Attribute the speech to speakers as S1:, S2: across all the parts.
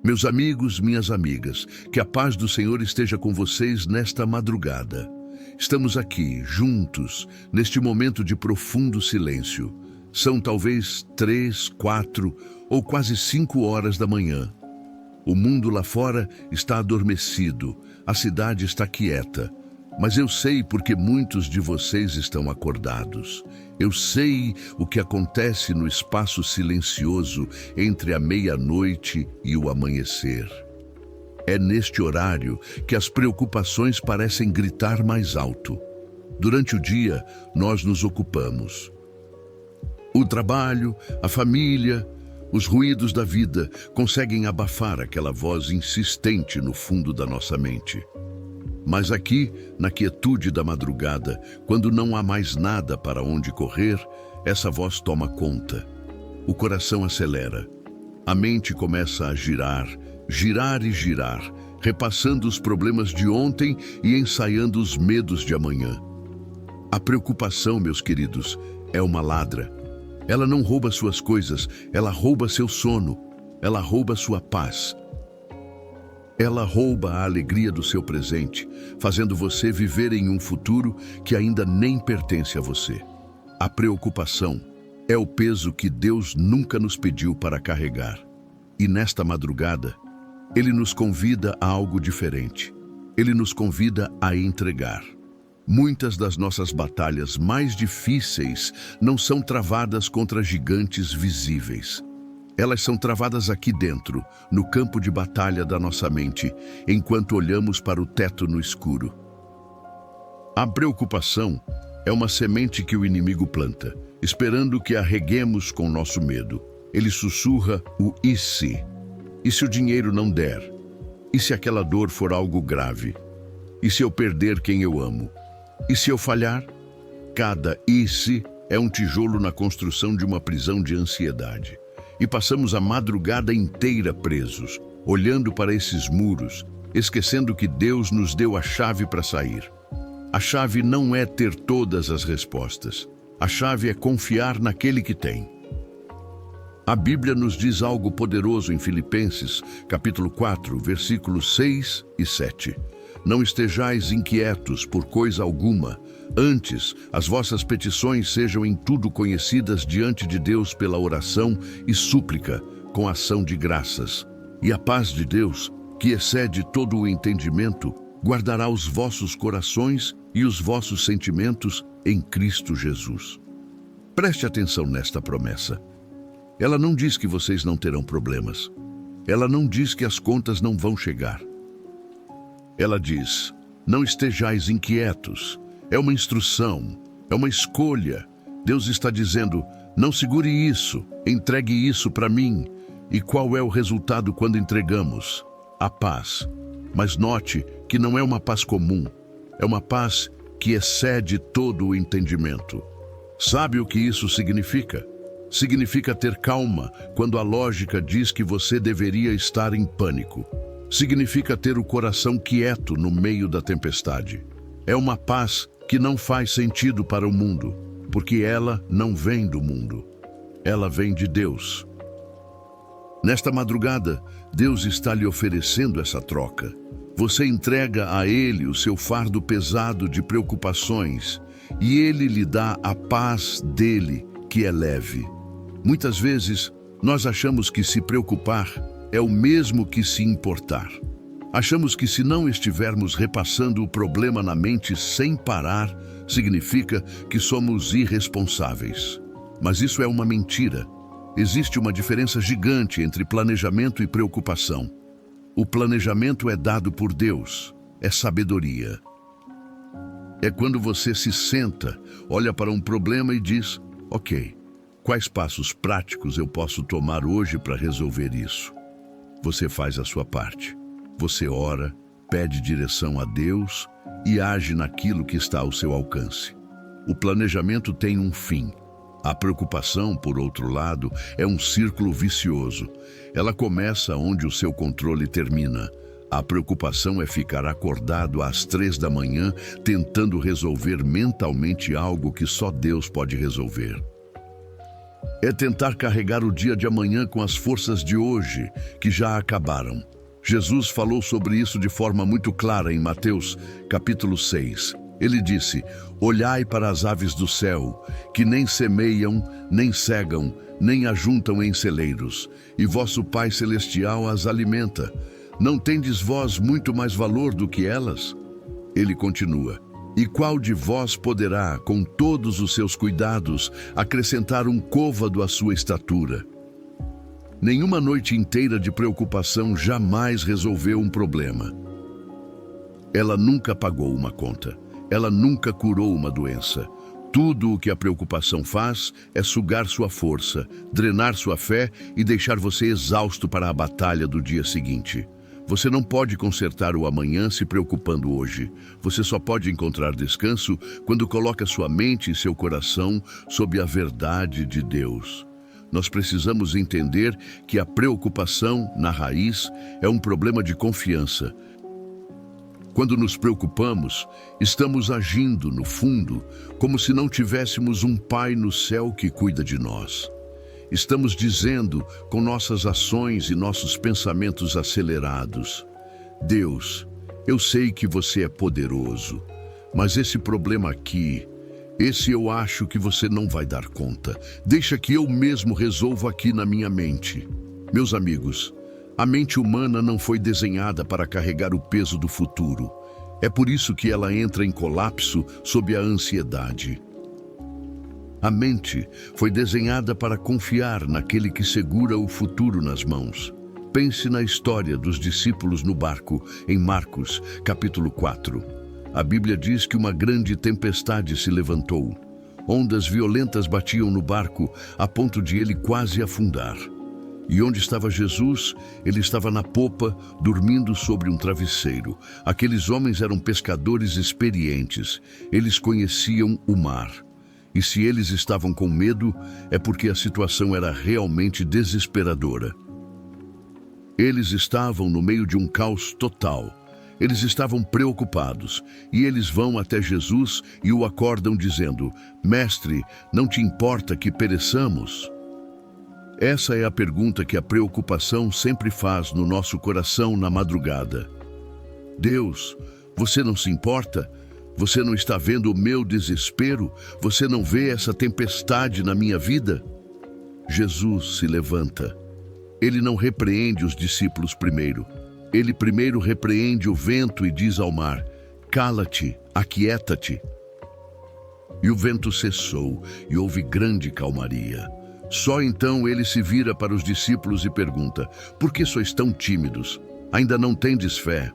S1: Meus amigos, minhas amigas, que a paz do Senhor esteja com vocês nesta madrugada. Estamos aqui, juntos, neste momento de profundo silêncio. São talvez 3, 4 ou quase 5 horas da manhã. O mundo lá fora está adormecido, a cidade está quieta. Mas eu sei porque muitos de vocês estão acordados. Eu sei o que acontece no espaço silencioso entre a meia-noite e o amanhecer. É neste horário que as preocupações parecem gritar mais alto. Durante o dia, nós nos ocupamos. O trabalho, a família, os ruídos da vida conseguem abafar aquela voz insistente no fundo da nossa mente. Mas aqui, na quietude da madrugada, quando não há mais nada para onde correr, essa voz toma conta. O coração acelera. A mente começa a girar, girar e girar, repassando os problemas de ontem e ensaiando os medos de amanhã. A preocupação, meus queridos, é uma ladra. Ela não rouba suas coisas, ela rouba seu sono, ela rouba sua paz. Ela rouba a alegria do seu presente, fazendo você viver em um futuro que ainda nem pertence a você. A preocupação é o peso que Deus nunca nos pediu para carregar. E nesta madrugada, Ele nos convida a algo diferente. Ele nos convida a entregar. Muitas das nossas batalhas mais difíceis não são travadas contra gigantes visíveis. Elas são travadas aqui dentro, no campo de batalha da nossa mente, enquanto olhamos para o teto no escuro. A preocupação é uma semente que o inimigo planta, esperando que a reguemos com nosso medo. Ele sussurra o "e se?". E se o dinheiro não der? E se aquela dor for algo grave? E se eu perder quem eu amo? E se eu falhar? Cada "e se" é um tijolo na construção de uma prisão de ansiedade. E passamos a madrugada inteira presos, olhando para esses muros, esquecendo que Deus nos deu a chave para sair. A chave não é ter todas as respostas. A chave é confiar naquele que tem. A Bíblia nos diz algo poderoso em Filipenses, capítulo 4, versículos 6 e 7. Não estejais inquietos por coisa alguma, antes as vossas petições sejam em tudo conhecidas diante de Deus pela oração e súplica, com ação de graças. E a paz de Deus, que excede todo o entendimento, guardará os vossos corações e os vossos sentimentos em Cristo Jesus. Preste atenção nesta promessa. Ela não diz que vocês não terão problemas. Ela não diz que as contas não vão chegar. Ela diz: não estejais inquietos. É uma instrução, é uma escolha. Deus está dizendo: não segure isso, entregue isso para mim. E qual é o resultado quando entregamos? A paz. Mas note que não é uma paz comum, é uma paz que excede todo o entendimento. Sabe o que isso significa? Significa ter calma quando a lógica diz que você deveria estar em pânico. Significa ter o coração quieto no meio da tempestade. É uma paz que não faz sentido para o mundo, porque ela não vem do mundo. Ela vem de Deus. Nesta madrugada, Deus está lhe oferecendo essa troca. Você entrega a Ele o seu fardo pesado de preocupações e Ele lhe dá a paz dele, que é leve. Muitas vezes, nós achamos que se preocupar é o mesmo que se importar. Achamos que se não estivermos repassando o problema na mente sem parar, significa que somos irresponsáveis. Mas isso é uma mentira. Existe uma diferença gigante entre planejamento e preocupação. O planejamento é dado por Deus, é sabedoria. É quando você se senta, olha para um problema e diz: ok, quais passos práticos eu posso tomar hoje para resolver isso? Você faz a sua parte. Você ora, pede direção a Deus e age naquilo que está ao seu alcance. O planejamento tem um fim. A preocupação, por outro lado, é um círculo vicioso. Ela começa onde o seu controle termina. A preocupação é ficar acordado às 3 da manhã, tentando resolver mentalmente algo que só Deus pode resolver. É tentar carregar o dia de amanhã com as forças de hoje, que já acabaram. Jesus falou sobre isso de forma muito clara em Mateus, capítulo 6. Ele disse: olhai para as aves do céu, que nem semeiam, nem cegam, nem ajuntam em celeiros, e vosso Pai Celestial as alimenta. Não tendes vós muito mais valor do que elas? Ele continua: e qual de vós poderá, com todos os seus cuidados, acrescentar um côvado à sua estatura? Nenhuma noite inteira de preocupação jamais resolveu um problema. Ela nunca pagou uma conta. Ela nunca curou uma doença. Tudo o que a preocupação faz é sugar sua força, drenar sua fé e deixar você exausto para a batalha do dia seguinte. Você não pode consertar o amanhã se preocupando hoje. Você só pode encontrar descanso quando coloca sua mente e seu coração sob a verdade de Deus. Nós precisamos entender que a preocupação, na raiz, é um problema de confiança. Quando nos preocupamos, estamos agindo, no fundo, como se não tivéssemos um Pai no céu que cuida de nós. Estamos dizendo, com nossas ações e nossos pensamentos acelerados: Deus, eu sei que você é poderoso, mas esse problema aqui, esse eu acho que você não vai dar conta. Deixa que eu mesmo resolvo aqui na minha mente. Meus amigos, a mente humana não foi desenhada para carregar o peso do futuro. É por isso que ela entra em colapso sob a ansiedade. A mente foi desenhada para confiar naquele que segura o futuro nas mãos. Pense na história dos discípulos no barco, em Marcos, capítulo 4. A Bíblia diz que uma grande tempestade se levantou. Ondas violentas batiam no barco, a ponto de ele quase afundar. E onde estava Jesus? Ele estava na popa, dormindo sobre um travesseiro. Aqueles homens eram pescadores experientes. Eles conheciam o mar. E se eles estavam com medo, é porque a situação era realmente desesperadora. Eles estavam no meio de um caos total. Eles estavam preocupados, e eles vão até Jesus e o acordam dizendo: Mestre, não te importa que pereçamos? Essa é a pergunta que a preocupação sempre faz no nosso coração na madrugada. Deus, você não se importa? Você não está vendo o meu desespero? Você não vê essa tempestade na minha vida? Jesus se levanta. Ele não repreende os discípulos primeiro. Ele primeiro repreende o vento e diz ao mar: cala-te, aquieta-te. E o vento cessou e houve grande calmaria. Só então ele se vira para os discípulos e pergunta: por que sois tão tímidos? Ainda não tendes fé?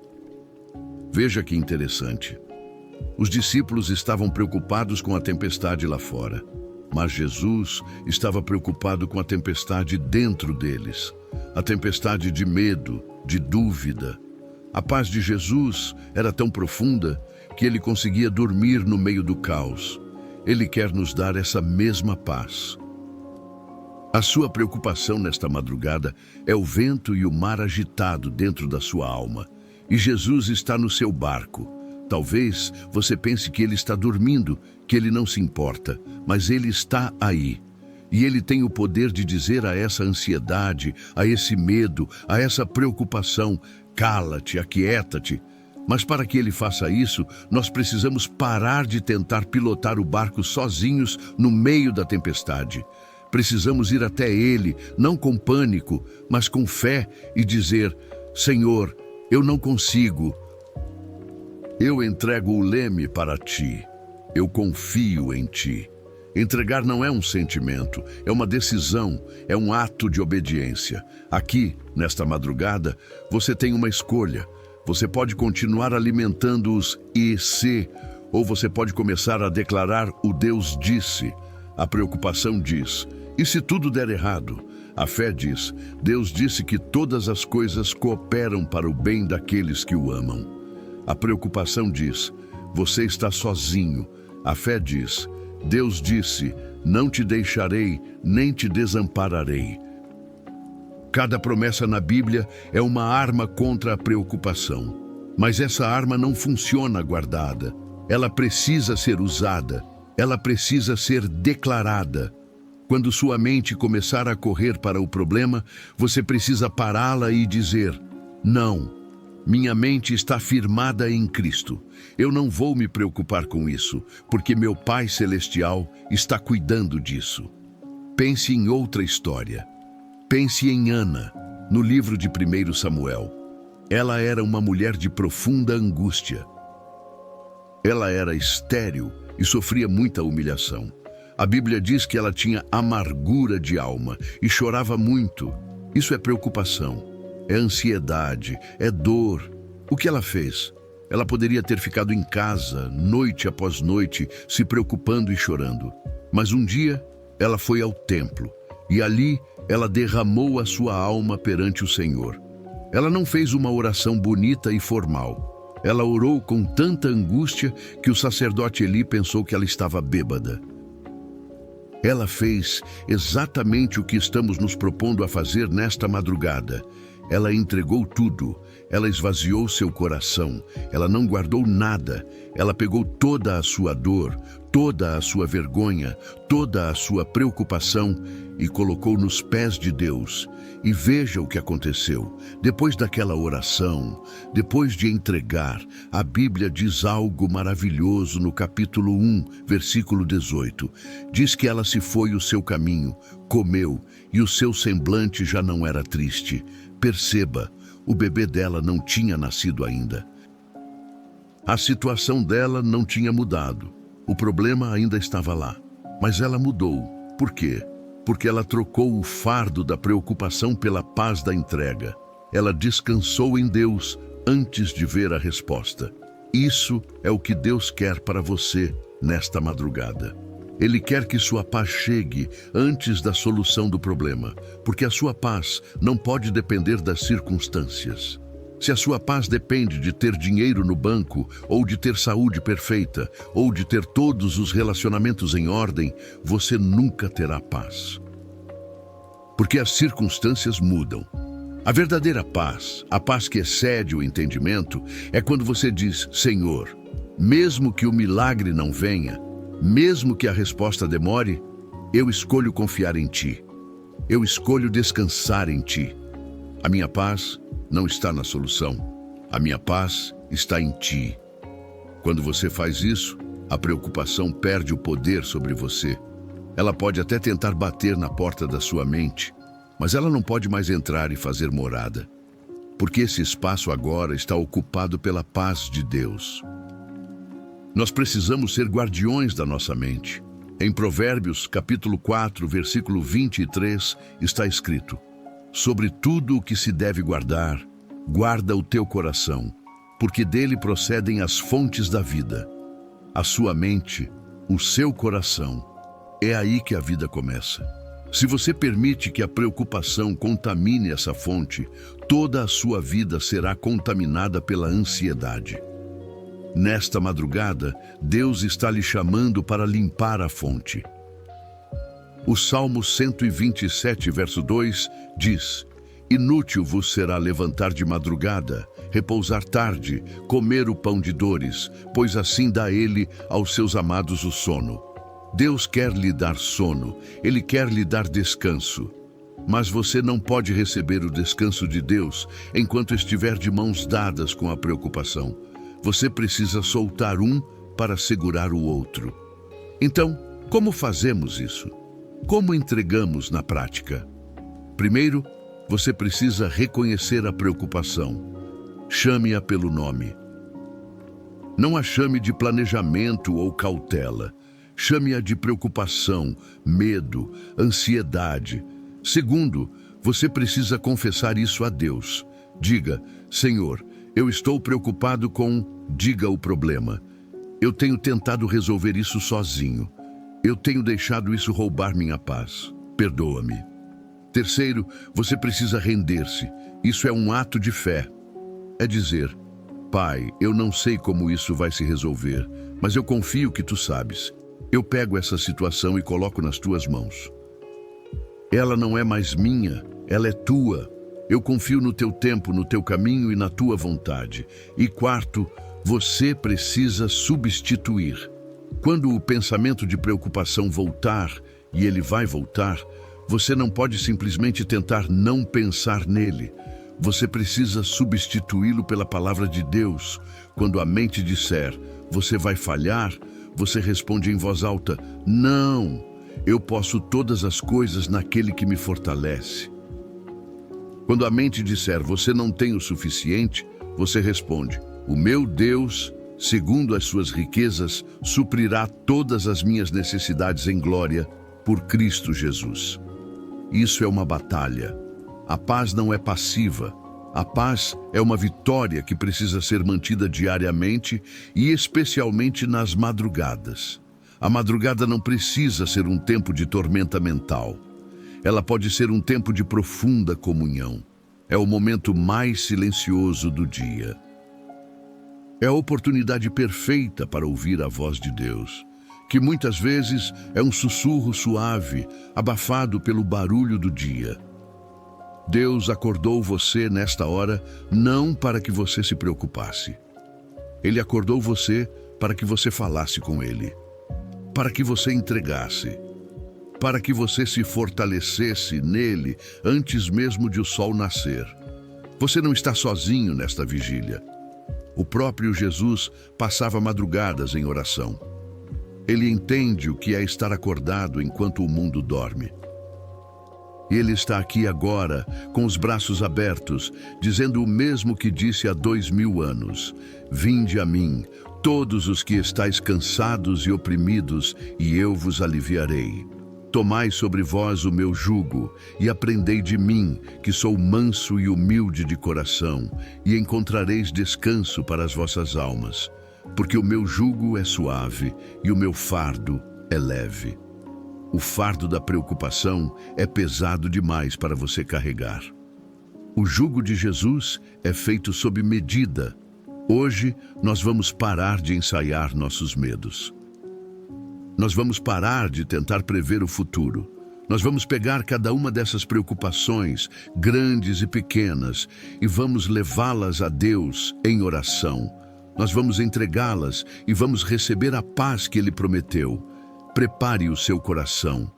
S1: Veja que interessante. Os discípulos estavam preocupados com a tempestade lá fora, mas Jesus estava preocupado com a tempestade dentro deles. A tempestade de medo, de dúvida. A paz de Jesus era tão profunda que ele conseguia dormir no meio do caos. Ele quer nos dar essa mesma paz. A sua preocupação nesta madrugada é o vento e o mar agitado dentro da sua alma. E Jesus está no seu barco. Talvez você pense que ele está dormindo, que ele não se importa, mas ele está aí. E ele tem o poder de dizer a essa ansiedade, a esse medo, a essa preocupação: cala-te, aquieta-te. Mas para que ele faça isso, nós precisamos parar de tentar pilotar o barco sozinhos no meio da tempestade. Precisamos ir até ele, não com pânico, mas com fé e dizer: Senhor, eu não consigo. Eu entrego o leme para ti. Eu confio em ti. Entregar não é um sentimento, é uma decisão, é um ato de obediência. Aqui, nesta madrugada, você tem uma escolha. Você pode continuar alimentando os e se, ou você pode começar a declarar o Deus disse. A preocupação diz: e se tudo der errado? A fé diz: Deus disse que todas as coisas cooperam para o bem daqueles que o amam. A preocupação diz: você está sozinho. A fé diz: Deus disse: não te deixarei, nem te desampararei. Cada promessa na Bíblia é uma arma contra a preocupação. Mas essa arma não funciona guardada. Ela precisa ser usada. Ela precisa ser declarada. Quando sua mente começar a correr para o problema, você precisa pará-la e dizer: não, minha mente está firmada em Cristo. Eu não vou me preocupar com isso, porque meu Pai Celestial está cuidando disso. Pense em outra história. Pense em Ana, no livro de 1 Samuel. Ela era uma mulher de profunda angústia. Ela era estéril e sofria muita humilhação. A Bíblia diz que ela tinha amargura de alma e chorava muito. Isso é preocupação, é ansiedade, é dor. O que ela fez? Ela poderia ter ficado em casa, noite após noite, se preocupando e chorando. Mas um dia, ela foi ao templo e ali ela derramou a sua alma perante o Senhor. Ela não fez uma oração bonita e formal. Ela orou com tanta angústia que o sacerdote Eli pensou que ela estava bêbada. Ela fez exatamente o que estamos nos propondo a fazer nesta madrugada. Ela entregou tudo. Ela esvaziou seu coração. Ela não guardou nada. Ela pegou toda a sua dor, toda a sua vergonha, toda a sua preocupação e colocou nos pés de Deus. E veja o que aconteceu. Depois daquela oração, depois de entregar, a Bíblia diz algo maravilhoso no capítulo 1, versículo 18. Diz que ela se foi o seu caminho, comeu, e o seu semblante já não era triste. Perceba, o bebê dela não tinha nascido ainda. A situação dela não tinha mudado. O problema ainda estava lá. Mas ela mudou. Por quê? Porque ela trocou o fardo da preocupação pela paz da entrega. Ela descansou em Deus antes de ver a resposta. Isso é o que Deus quer para você nesta madrugada. Ele quer que sua paz chegue antes da solução do problema, porque a sua paz não pode depender das circunstâncias. Se a sua paz depende de ter dinheiro no banco, ou de ter saúde perfeita, ou de ter todos os relacionamentos em ordem, você nunca terá paz. Porque as circunstâncias mudam. A verdadeira paz, a paz que excede o entendimento, é quando você diz: Senhor, mesmo que o milagre não venha, mesmo que a resposta demore, eu escolho confiar em Ti. Eu escolho descansar em Ti. A minha paz não está na solução. A minha paz está em Ti. Quando você faz isso, a preocupação perde o poder sobre você. Ela pode até tentar bater na porta da sua mente, mas ela não pode mais entrar e fazer morada, porque esse espaço agora está ocupado pela paz de Deus. Nós precisamos ser guardiões da nossa mente. Em Provérbios, capítulo 4, versículo 23, está escrito: sobre tudo o que se deve guardar, guarda o teu coração, porque dele procedem as fontes da vida. A sua mente, o seu coração, é aí que a vida começa. Se você permite que a preocupação contamine essa fonte, toda a sua vida será contaminada pela ansiedade. Nesta madrugada, Deus está lhe chamando para limpar a fonte. O Salmo 127, verso 2, diz: inútil vos será levantar de madrugada, repousar tarde, comer o pão de dores, pois assim dá ele aos seus amados o sono. Deus quer lhe dar sono, Ele quer lhe dar descanso. Mas você não pode receber o descanso de Deus enquanto estiver de mãos dadas com a preocupação. Você precisa soltar um para segurar o outro. Então, como fazemos isso? Como entregamos na prática? Primeiro, você precisa reconhecer a preocupação. Chame-a pelo nome. Não a chame de planejamento ou cautela. Chame-a de preocupação, medo, ansiedade. Segundo, você precisa confessar isso a Deus. Diga: Senhor, eu estou preocupado com... Diga o problema. Eu tenho tentado resolver isso sozinho. Eu tenho deixado isso roubar minha paz. Perdoa-me. Terceiro, você precisa render-se. Isso é um ato de fé. É dizer: Pai, eu não sei como isso vai se resolver, mas eu confio que Tu sabes. Eu pego essa situação e coloco nas Tuas mãos. Ela não é mais minha, ela é Tua. Eu confio no Teu tempo, no Teu caminho e na Tua vontade. E quarto, você precisa substituir. Quando o pensamento de preocupação voltar, e ele vai voltar, você não pode simplesmente tentar não pensar nele. Você precisa substituí-lo pela palavra de Deus. Quando a mente disser, você vai falhar, você responde em voz alta, não, eu posso todas as coisas naquele que me fortalece. Quando a mente disser, você não tem o suficiente, você responde, o meu Deus, segundo as suas riquezas, suprirá todas as minhas necessidades em glória por Cristo Jesus. Isso é uma batalha. A paz não é passiva. A paz é uma vitória que precisa ser mantida diariamente e especialmente nas madrugadas. A madrugada não precisa ser um tempo de tormenta mental. Ela pode ser um tempo de profunda comunhão. É o momento mais silencioso do dia. É a oportunidade perfeita para ouvir a voz de Deus, que muitas vezes é um sussurro suave, abafado pelo barulho do dia. Deus acordou você nesta hora não para que você se preocupasse. Ele acordou você para que você falasse com Ele, para que você entregasse, para que você se fortalecesse nele antes mesmo de o sol nascer. Você não está sozinho nesta vigília. O próprio Jesus passava madrugadas em oração. Ele entende o que é estar acordado enquanto o mundo dorme. Ele está aqui agora, com os braços abertos, dizendo o mesmo que disse há 2000 anos. Vinde a mim, todos os que estáis cansados e oprimidos, e eu vos aliviarei. Tomai sobre vós o meu jugo, e aprendei de mim, que sou manso e humilde de coração, e encontrareis descanso para as vossas almas. Porque o meu jugo é suave, e o meu fardo é leve. O fardo da preocupação é pesado demais para você carregar. O jugo de Jesus é feito sob medida. Hoje, nós vamos parar de ensaiar nossos medos. Nós vamos parar de tentar prever o futuro. Nós vamos pegar cada uma dessas preocupações, grandes e pequenas, e vamos levá-las a Deus em oração. Nós vamos entregá-las e vamos receber a paz que Ele prometeu. Prepare o seu coração.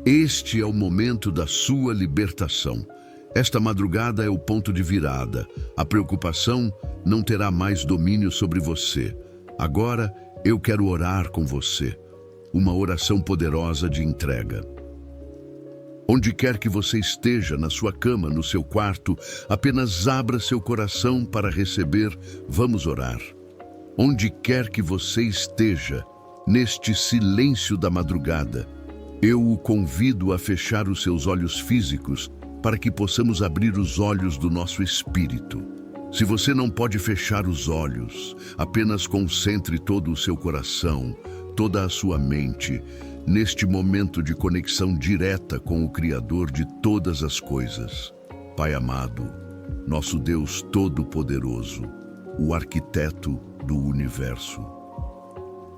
S1: Este é o momento da sua libertação. Esta madrugada é o ponto de virada. A preocupação não terá mais domínio sobre você. Agora, eu quero orar com você. Uma oração poderosa de entrega. Onde quer que você esteja, na sua cama, no seu quarto, apenas abra seu coração para receber. Vamos orar. Onde quer que você esteja, neste silêncio da madrugada, eu o convido a fechar os seus olhos físicos para que possamos abrir os olhos do nosso espírito. Se você não pode fechar os olhos, apenas concentre todo o seu coração, toda a sua mente, neste momento de conexão direta com o Criador de todas as coisas. Pai amado, nosso Deus Todo-Poderoso, o arquiteto do universo.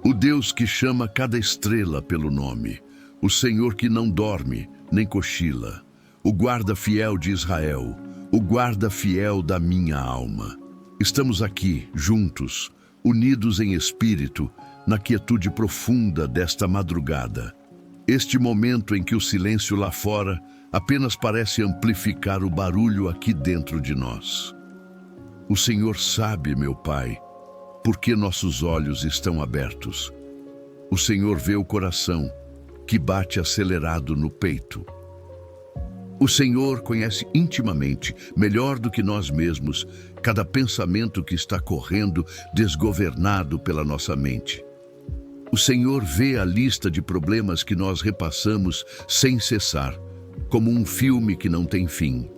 S1: O Deus que chama cada estrela pelo nome, o Senhor que não dorme nem cochila, o guarda fiel de Israel, o guarda fiel da minha alma. Estamos aqui, juntos, unidos em espírito, na quietude profunda desta madrugada. Este momento em que o silêncio lá fora apenas parece amplificar o barulho aqui dentro de nós. O Senhor sabe, meu Pai, por que nossos olhos estão abertos. O Senhor vê o coração que bate acelerado no peito. O Senhor conhece intimamente, melhor do que nós mesmos, cada pensamento que está correndo desgovernado pela nossa mente. O Senhor vê a lista de problemas que nós repassamos sem cessar, como um filme que não tem fim.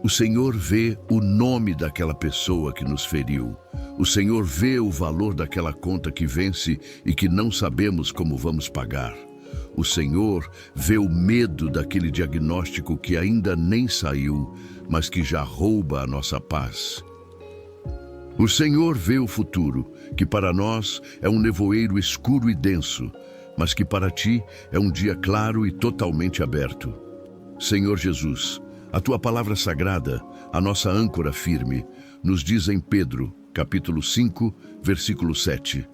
S1: O Senhor vê o nome daquela pessoa que nos feriu. O Senhor vê o valor daquela conta que vence e que não sabemos como vamos pagar. O Senhor vê o medo daquele diagnóstico que ainda nem saiu, mas que já rouba a nossa paz. O Senhor vê o futuro, que para nós é um nevoeiro escuro e denso, mas que para ti é um dia claro e totalmente aberto. Senhor Jesus, a tua palavra sagrada, a nossa âncora firme, nos diz em Pedro, capítulo 5, versículo 7.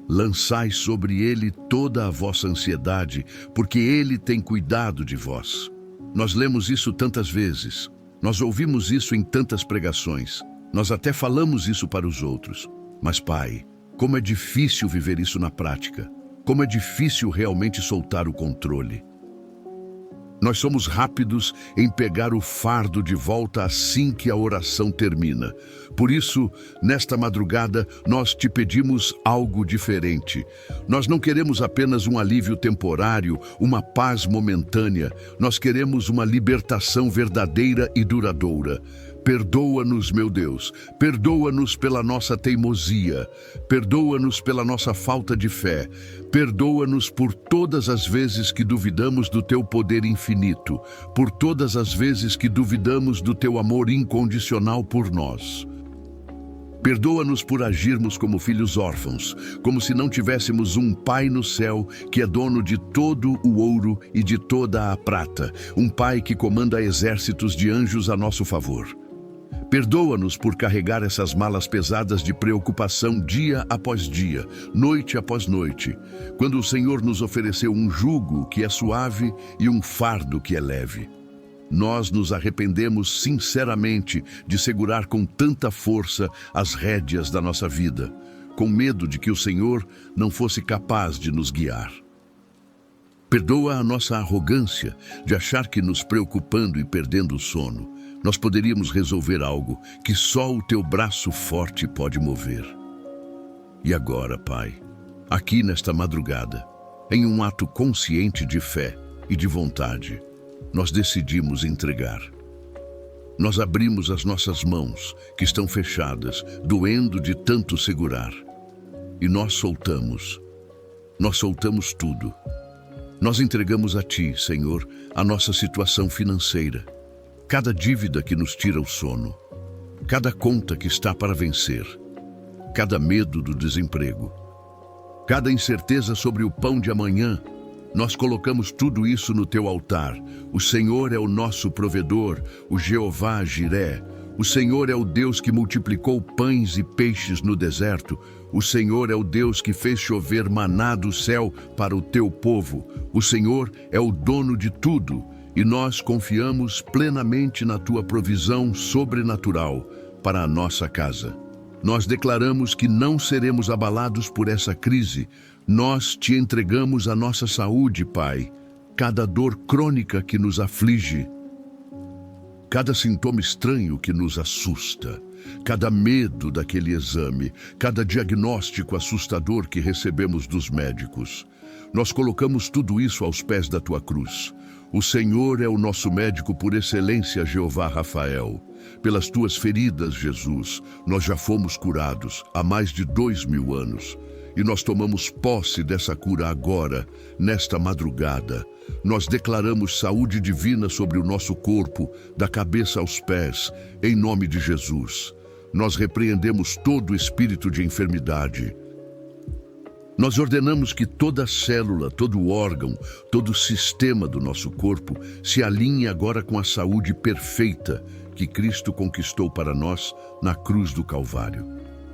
S1: Lançai sobre ele toda a vossa ansiedade, porque ele tem cuidado de vós. Nós lemos isso tantas vezes, nós ouvimos isso em tantas pregações, nós até falamos isso para os outros. Mas, Pai, como é difícil viver isso na prática, como é difícil realmente soltar o controle. Nós somos rápidos em pegar o fardo de volta assim que a oração termina. Por isso, nesta madrugada, nós te pedimos algo diferente. Nós não queremos apenas um alívio temporário, uma paz momentânea. Nós queremos uma libertação verdadeira e duradoura. Perdoa-nos, meu Deus, perdoa-nos pela nossa teimosia, perdoa-nos pela nossa falta de fé, perdoa-nos por todas as vezes que duvidamos do teu poder infinito, por todas as vezes que duvidamos do teu amor incondicional por nós. Perdoa-nos por agirmos como filhos órfãos, como se não tivéssemos um Pai no céu que é dono de todo o ouro e de toda a prata, um Pai que comanda exércitos de anjos a nosso favor. Perdoa-nos por carregar essas malas pesadas de preocupação dia após dia, noite após noite, quando o Senhor nos ofereceu um jugo que é suave e um fardo que é leve. Nós nos arrependemos sinceramente de segurar com tanta força as rédeas da nossa vida, com medo de que o Senhor não fosse capaz de nos guiar. Perdoa a nossa arrogância de achar que nos preocupando e perdendo o sono, nós poderíamos resolver algo que só o teu braço forte pode mover. E agora, Pai, aqui nesta madrugada, em um ato consciente de fé e de vontade, nós decidimos entregar. Nós abrimos as nossas mãos, que estão fechadas, doendo de tanto segurar. E nós soltamos tudo. Nós entregamos a Ti, Senhor, a nossa situação financeira, cada dívida que nos tira o sono, cada conta que está para vencer, cada medo do desemprego, cada incerteza sobre o pão de amanhã. Nós colocamos tudo isso no Teu altar. O Senhor é o nosso provedor, o Jeová Jiré. O Senhor é o Deus que multiplicou pães e peixes no deserto. O Senhor é o Deus que fez chover maná do céu para o Teu povo. O Senhor é o dono de tudo. E nós confiamos plenamente na Tua provisão sobrenatural para a nossa casa. Nós declaramos que não seremos abalados por essa crise. Nós Te entregamos a nossa saúde, Pai, cada dor crônica que nos aflige, cada sintoma estranho que nos assusta, cada medo daquele exame, cada diagnóstico assustador que recebemos dos médicos. Nós colocamos tudo isso aos pés da Tua cruz. O Senhor é o nosso médico por excelência, Jeová Rafael. Pelas Tuas feridas, Jesus, nós já fomos curados há mais de 2000 anos. E nós tomamos posse dessa cura agora, nesta madrugada. Nós declaramos saúde divina sobre o nosso corpo, da cabeça aos pés, em nome de Jesus. Nós repreendemos todo espírito de enfermidade. Nós ordenamos que toda célula, todo órgão, todo sistema do nosso corpo se alinhe agora com a saúde perfeita que Cristo conquistou para nós na cruz do Calvário.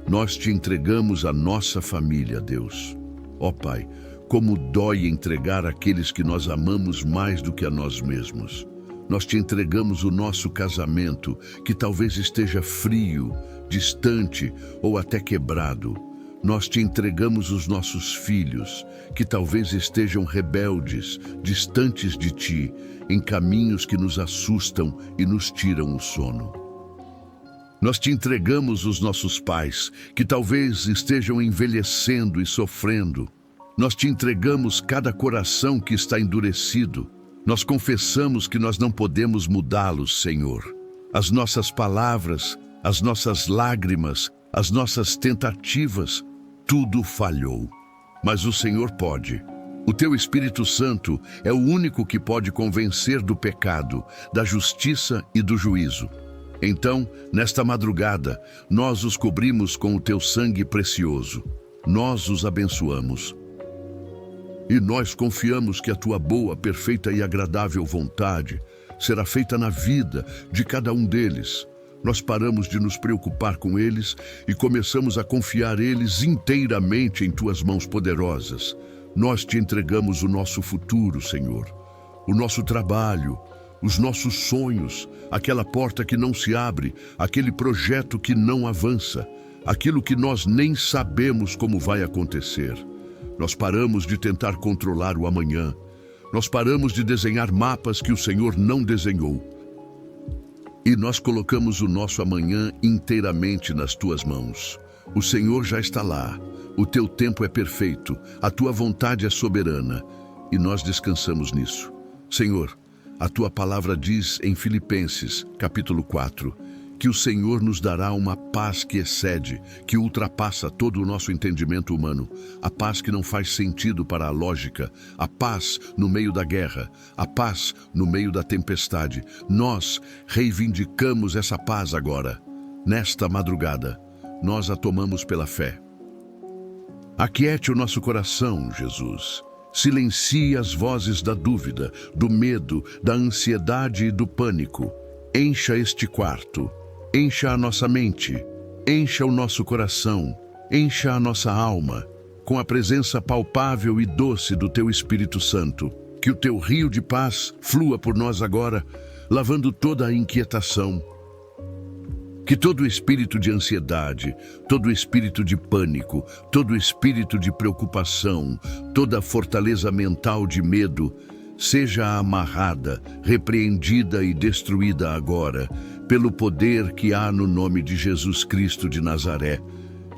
S1: Nós Te entregamos a nossa família, Deus. Ó Pai, como dói entregar aqueles que nós amamos mais do que a nós mesmos. Nós Te entregamos o nosso casamento, que talvez esteja frio, distante ou até quebrado. Nós Te entregamos os nossos filhos, que talvez estejam rebeldes, distantes de Ti, em caminhos que nos assustam e nos tiram o sono. Nós Te entregamos os nossos pais, que talvez estejam envelhecendo e sofrendo. Nós Te entregamos cada coração que está endurecido. Nós confessamos que nós não podemos mudá-los, Senhor. As nossas palavras, as nossas lágrimas, as nossas tentativas, tudo falhou. Mas o Senhor pode. O Teu Espírito Santo é o único que pode convencer do pecado, da justiça e do juízo. Então, nesta madrugada, nós os cobrimos com o Teu sangue precioso. Nós os abençoamos. E nós confiamos que a Tua boa, perfeita e agradável vontade será feita na vida de cada um deles. Nós paramos de nos preocupar com eles e começamos a confiar eles inteiramente em tuas mãos poderosas. Nós te entregamos o nosso futuro, Senhor, o nosso trabalho, os nossos sonhos, aquela porta que não se abre, aquele projeto que não avança, aquilo que nós nem sabemos como vai acontecer. Nós paramos de tentar controlar o amanhã. Nós paramos de desenhar mapas que o Senhor não desenhou. E nós colocamos o nosso amanhã inteiramente nas tuas mãos. O Senhor já está lá. O teu tempo é perfeito. A tua vontade é soberana. E nós descansamos nisso. Senhor, a tua palavra diz em Filipenses, capítulo 4, que o Senhor nos dará uma paz que excede, que ultrapassa todo o nosso entendimento humano, a paz que não faz sentido para a lógica, a paz no meio da guerra, a paz no meio da tempestade. Nós reivindicamos essa paz agora. Nesta madrugada, nós a tomamos pela fé. Aquiete o nosso coração, Jesus. Silencie as vozes da dúvida, do medo, da ansiedade e do pânico. Encha este quarto. Encha a nossa mente, encha o nosso coração, encha a nossa alma, com a presença palpável e doce do Teu Espírito Santo. Que o Teu rio de paz flua por nós agora, lavando toda a inquietação. Que todo espírito de ansiedade, todo espírito de pânico, todo espírito de preocupação, toda fortaleza mental de medo, seja amarrada, repreendida e destruída agora, pelo poder que há no nome de Jesus Cristo de Nazaré.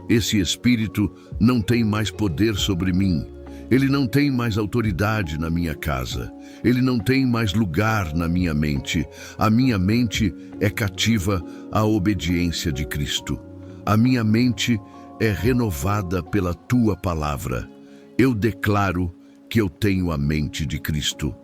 S1: Esse espírito não tem mais poder sobre mim. Ele não tem mais autoridade na minha casa. Ele não tem mais lugar na minha mente. A minha mente é cativa à obediência de Cristo. A minha mente é renovada pela tua palavra. Eu declaro que eu tenho a mente de Cristo.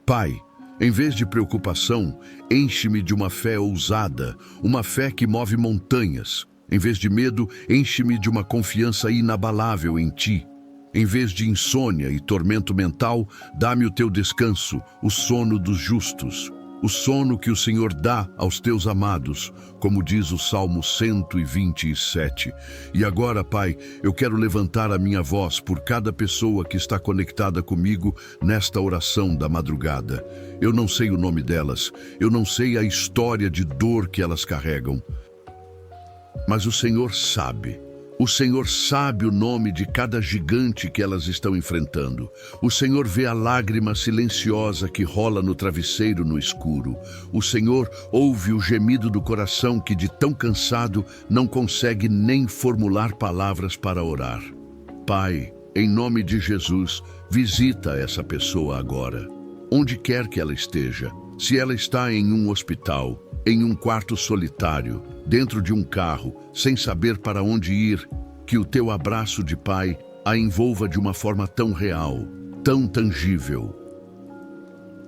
S1: Pai, em vez de preocupação, enche-me de uma fé ousada, uma fé que move montanhas. Em vez de medo, enche-me de uma confiança inabalável em Ti. Em vez de insônia e tormento mental, dá-me o Teu descanso, o sono dos justos. O sono que o Senhor dá aos Teus amados, como diz o Salmo 127. E agora, Pai, eu quero levantar a minha voz por cada pessoa que está conectada comigo nesta oração da madrugada. Eu não sei o nome delas, eu não sei a história de dor que elas carregam, mas o Senhor sabe. O Senhor sabe o nome de cada gigante que elas estão enfrentando. O Senhor vê a lágrima silenciosa que rola no travesseiro no escuro. O Senhor ouve o gemido do coração que, de tão cansado, não consegue nem formular palavras para orar. Pai, em nome de Jesus, visita essa pessoa agora. Onde quer que ela esteja, se ela está em um hospital, em um quarto solitário, dentro de um carro, sem saber para onde ir, que o teu abraço de Pai a envolva de uma forma tão real, tão tangível.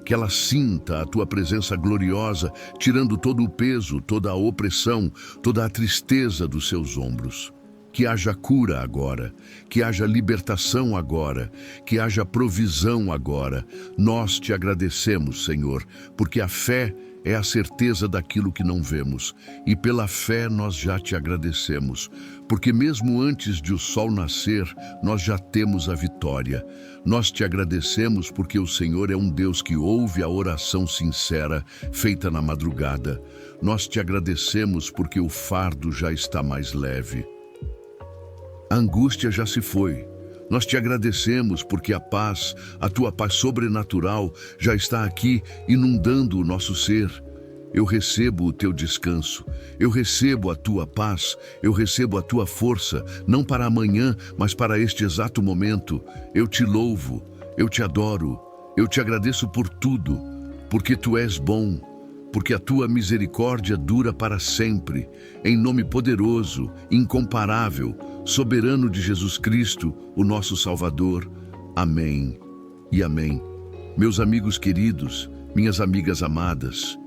S1: Que ela sinta a tua presença gloriosa, tirando todo o peso, toda a opressão, toda a tristeza dos seus ombros. Que haja cura agora, que haja libertação agora, que haja provisão agora. Nós te agradecemos, Senhor, porque a fé é a certeza daquilo que não vemos. E pela fé nós já te agradecemos, porque mesmo antes de o sol nascer, nós já temos a vitória. Nós te agradecemos porque o Senhor é um Deus que ouve a oração sincera, feita na madrugada. Nós te agradecemos porque o fardo já está mais leve. A angústia já se foi. Nós te agradecemos porque a paz, a tua paz sobrenatural, já está aqui inundando o nosso ser. Eu recebo o teu descanso, eu recebo a tua paz, eu recebo a tua força, não para amanhã, mas para este exato momento. Eu te louvo, eu te adoro, eu te agradeço por tudo, porque tu és bom, porque a tua misericórdia dura para sempre. Em nome poderoso, incomparável, soberano de Jesus Cristo, o nosso Salvador. Amém e amém. Meus amigos queridos, minhas amigas amadas,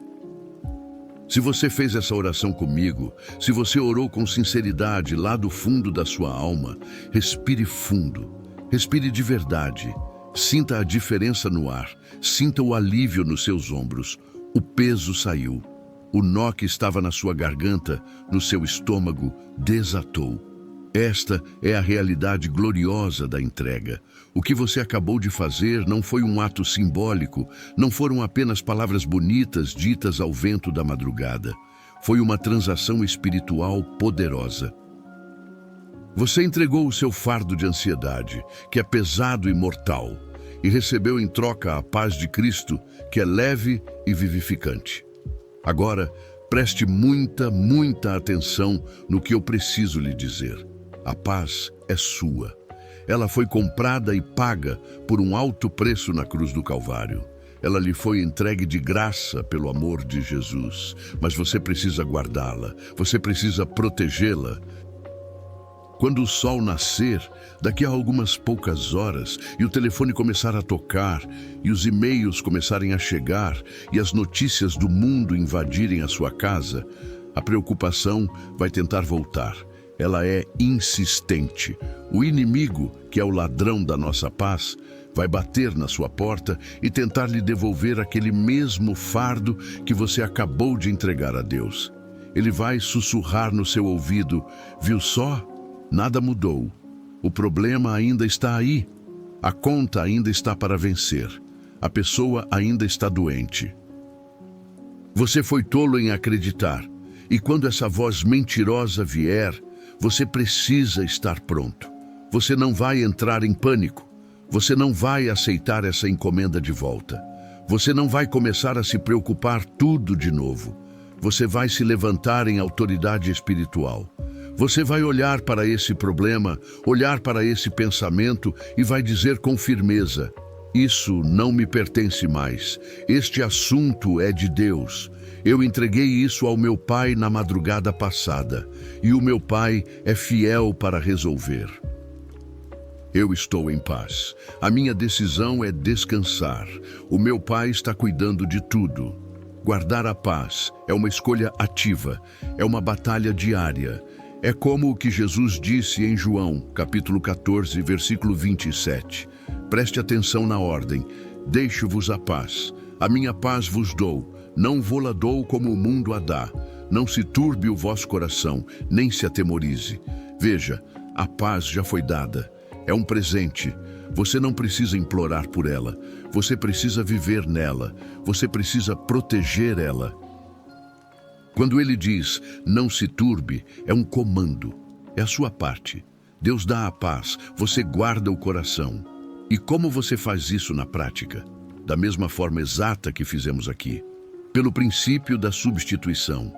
S1: se você fez essa oração comigo, se você orou com sinceridade lá do fundo da sua alma, respire fundo, respire de verdade, sinta a diferença no ar, sinta o alívio nos seus ombros. O peso saiu, O nó que estava na sua garganta, no seu estômago, desatou. Esta é a realidade gloriosa da entrega. O que você acabou de fazer não foi um ato simbólico, não foram apenas palavras bonitas ditas ao vento da madrugada. Foi uma transação espiritual poderosa. Você entregou o seu fardo de ansiedade, que é pesado e mortal, e recebeu em troca a paz de Cristo, que é leve e vivificante. Agora, preste muita atenção no que eu preciso lhe dizer. A paz é sua. Ela foi comprada e paga por um alto preço na cruz do Calvário. Ela lhe foi entregue de graça pelo amor de Jesus. Mas você precisa guardá-la, você precisa protegê-la. Quando o sol nascer, daqui a algumas poucas horas, e o telefone começar a tocar, e os e-mails começarem a chegar, e as notícias do mundo invadirem a sua casa, a preocupação vai tentar voltar. Ela é insistente. O inimigo, que é o ladrão da nossa paz, vai bater na sua porta e tentar lhe devolver aquele mesmo fardo que você acabou de entregar a Deus. Ele vai sussurrar no seu ouvido: viu só? Nada mudou. O problema ainda está aí. A conta ainda está para vencer. A pessoa ainda está doente. Você foi tolo em acreditar. E quando essa voz mentirosa vier, você precisa estar pronto. Você não vai entrar em pânico. Você não vai aceitar essa encomenda de volta. Você não vai começar a se preocupar tudo de novo. Você vai se levantar em autoridade espiritual. Você vai olhar para esse problema, olhar para esse pensamento e vai dizer com firmeza: isso não me pertence mais. Este assunto é de Deus. Eu entreguei isso ao meu pai na madrugada passada, e o meu pai é fiel para resolver. Eu estou em paz. A minha decisão é descansar. O meu pai está cuidando de tudo. Guardar a paz é uma escolha ativa, é uma batalha diária. É como o que Jesus disse em João, capítulo 14, versículo 27. Preste atenção na ordem. Deixo-vos a paz. A minha paz vos dou. Não vô-la dou como o mundo a dá. Não se turbe o vosso coração, nem se atemorize. Veja, a paz já foi dada. É um presente. Você não precisa implorar por ela. Você precisa viver nela. Você precisa proteger ela. Quando ele diz, não se turbe, é um comando. É a sua parte. Deus dá a paz. Você guarda o coração. E como você faz isso na prática? Da mesma forma exata que fizemos aqui. Pelo princípio da substituição.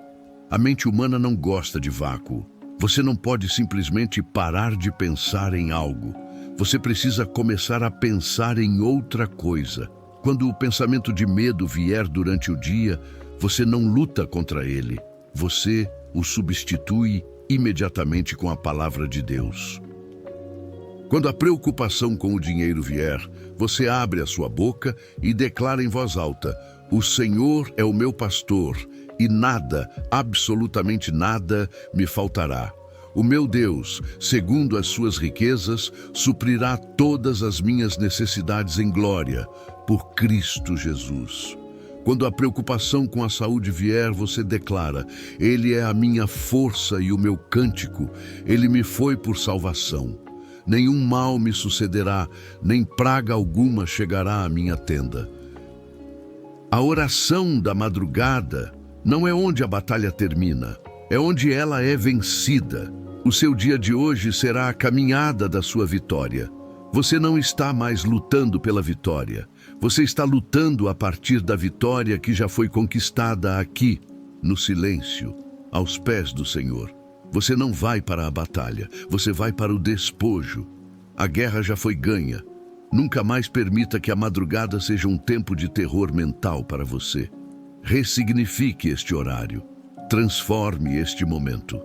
S1: A mente humana não gosta de vácuo. Você não pode simplesmente parar de pensar em algo. Você precisa começar a pensar em outra coisa. Quando o pensamento de medo vier durante o dia, você não luta contra ele. Você o substitui imediatamente com a palavra de Deus. Quando a preocupação com o dinheiro vier, você abre a sua boca e declara em voz alta: o Senhor é o meu pastor, e nada, absolutamente nada, me faltará. O meu Deus, segundo as suas riquezas, suprirá todas as minhas necessidades em glória, por Cristo Jesus. Quando a preocupação com a saúde vier, você declara: Ele é a minha força e o meu cântico, Ele me foi por salvação. Nenhum mal me sucederá, nem praga alguma chegará à minha tenda. A oração da madrugada não é onde a batalha termina, é onde ela é vencida. O seu dia de hoje será a caminhada da sua vitória. Você não está mais lutando pela vitória. Você está lutando a partir da vitória que já foi conquistada aqui, no silêncio, aos pés do Senhor. Você não vai para a batalha, você vai para o despojo. A guerra já foi ganha. Nunca mais permita que a madrugada seja um tempo de terror mental para você. Ressignifique este horário. Transforme este momento.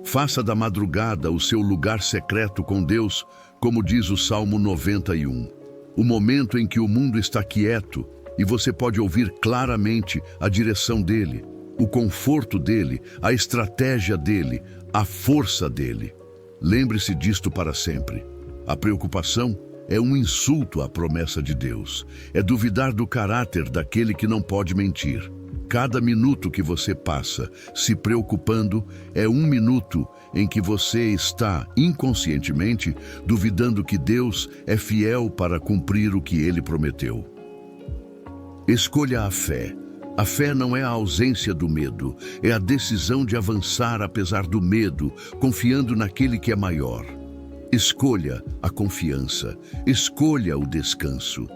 S1: Faça da madrugada o seu lugar secreto com Deus, como diz o Salmo 91. O momento em que o mundo está quieto e você pode ouvir claramente a direção dele, o conforto dele, a estratégia dele, a força dele. Lembre-se disto para sempre. A preocupação é um insulto à promessa de Deus. É duvidar do caráter daquele que não pode mentir. Cada minuto que você passa se preocupando é um minuto em que você está, inconscientemente, duvidando que Deus é fiel para cumprir o que Ele prometeu. Escolha a fé. A fé não é a ausência do medo, é a decisão de avançar apesar do medo, confiando naquele que é maior. Escolha a confiança, escolha o descanso.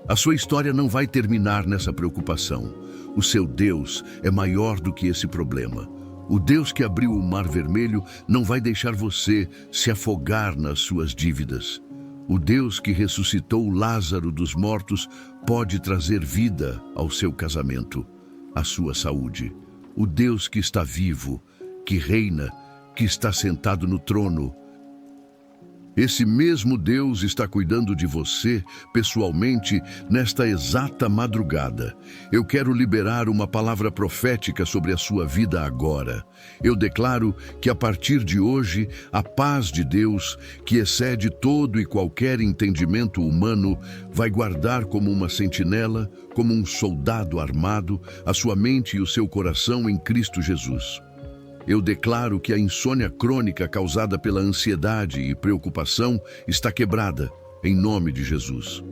S1: A sua história não vai terminar nessa preocupação. O seu Deus é maior do que esse problema. O Deus que abriu o Mar Vermelho não vai deixar você se afogar nas suas dívidas. O Deus que ressuscitou Lázaro dos mortos pode trazer vida ao seu casamento, à sua saúde. O Deus que está vivo, que reina, que está sentado no trono. Esse mesmo Deus está cuidando de você pessoalmente nesta exata madrugada. Eu quero liberar uma palavra profética sobre a sua vida agora. Eu declaro que a partir de hoje, a paz de Deus, que excede todo e qualquer entendimento humano, vai guardar como uma sentinela, como um soldado armado, a sua mente e o seu coração em Cristo Jesus. Eu declaro que a insônia crônica causada pela ansiedade e preocupação está quebrada, em nome de Jesus.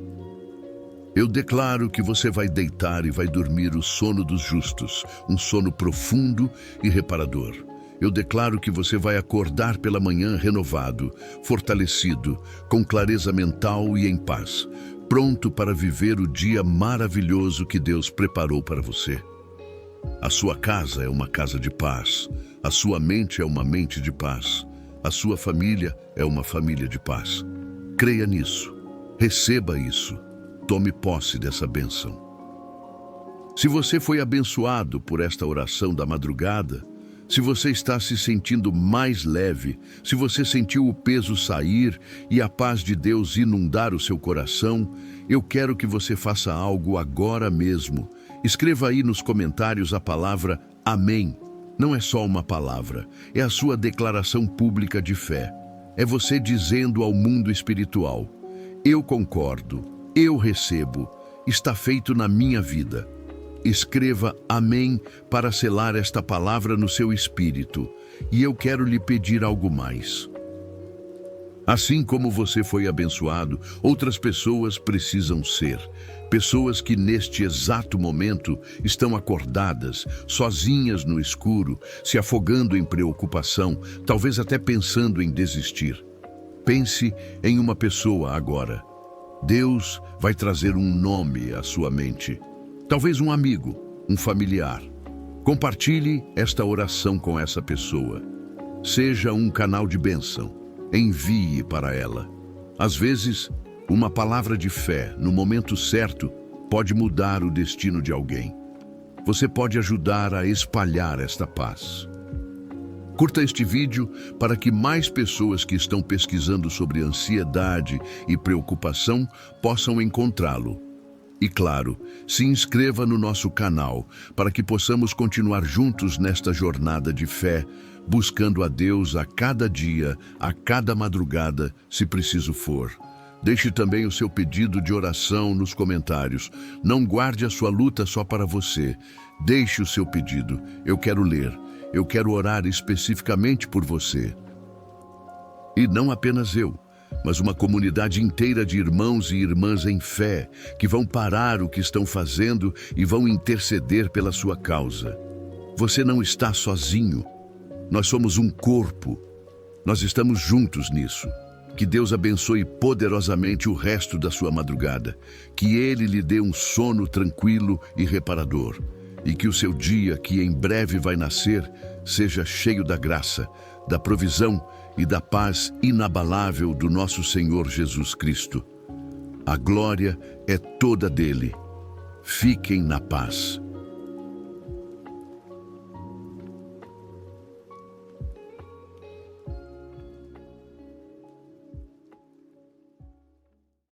S1: Eu declaro que você vai deitar e vai dormir o sono dos justos, um sono profundo e reparador. Eu declaro que você vai acordar pela manhã renovado, fortalecido, com clareza mental e em paz, pronto para viver o dia maravilhoso que Deus preparou para você. A sua casa é uma casa de paz. A sua mente é uma mente de paz. A sua família é uma família de paz. Creia nisso. Receba isso. Tome posse dessa bênção. Se você foi abençoado por esta oração da madrugada, se você está se sentindo mais leve, se você sentiu o peso sair e a paz de Deus inundar o seu coração, eu quero que você faça algo agora mesmo. Escreva aí nos comentários a palavra Amém. Não é só uma palavra, é a sua declaração pública de fé. É você dizendo ao mundo espiritual: eu concordo, eu recebo, está feito na minha vida. Escreva Amém para selar esta palavra no seu espírito. E eu quero lhe pedir algo mais. Assim como você foi abençoado, outras pessoas precisam ser. Pessoas que neste exato momento estão acordadas, sozinhas no escuro, se afogando em preocupação, talvez até pensando em desistir. Pense em uma pessoa agora. Deus vai trazer um nome à sua mente. Talvez um amigo, um familiar. Compartilhe esta oração com essa pessoa. Seja um canal de bênção. Envie para ela. Às vezes, uma palavra de fé, no momento certo, pode mudar o destino de alguém. Você pode ajudar a espalhar esta paz. Curta este vídeo para que mais pessoas que estão pesquisando sobre ansiedade e preocupação possam encontrá-lo. E claro, se inscreva no nosso canal para que possamos continuar juntos nesta jornada de fé, buscando a Deus a cada dia, a cada madrugada, se preciso for. Deixe também o seu pedido de oração nos comentários. Não guarde a sua luta só para você. Deixe o seu pedido. Eu quero ler. Eu quero orar especificamente por você. E não apenas eu, mas uma comunidade inteira de irmãos e irmãs em fé que vão parar o que estão fazendo e vão interceder pela sua causa. Você não está sozinho. Nós somos um corpo. Nós estamos juntos nisso. Que Deus abençoe poderosamente o resto da sua madrugada. Que Ele lhe dê um sono tranquilo e reparador. E que o seu dia, que em breve vai nascer, seja cheio da graça, da provisão e da paz inabalável do nosso Senhor Jesus Cristo. A glória é toda dele. Fiquem na paz.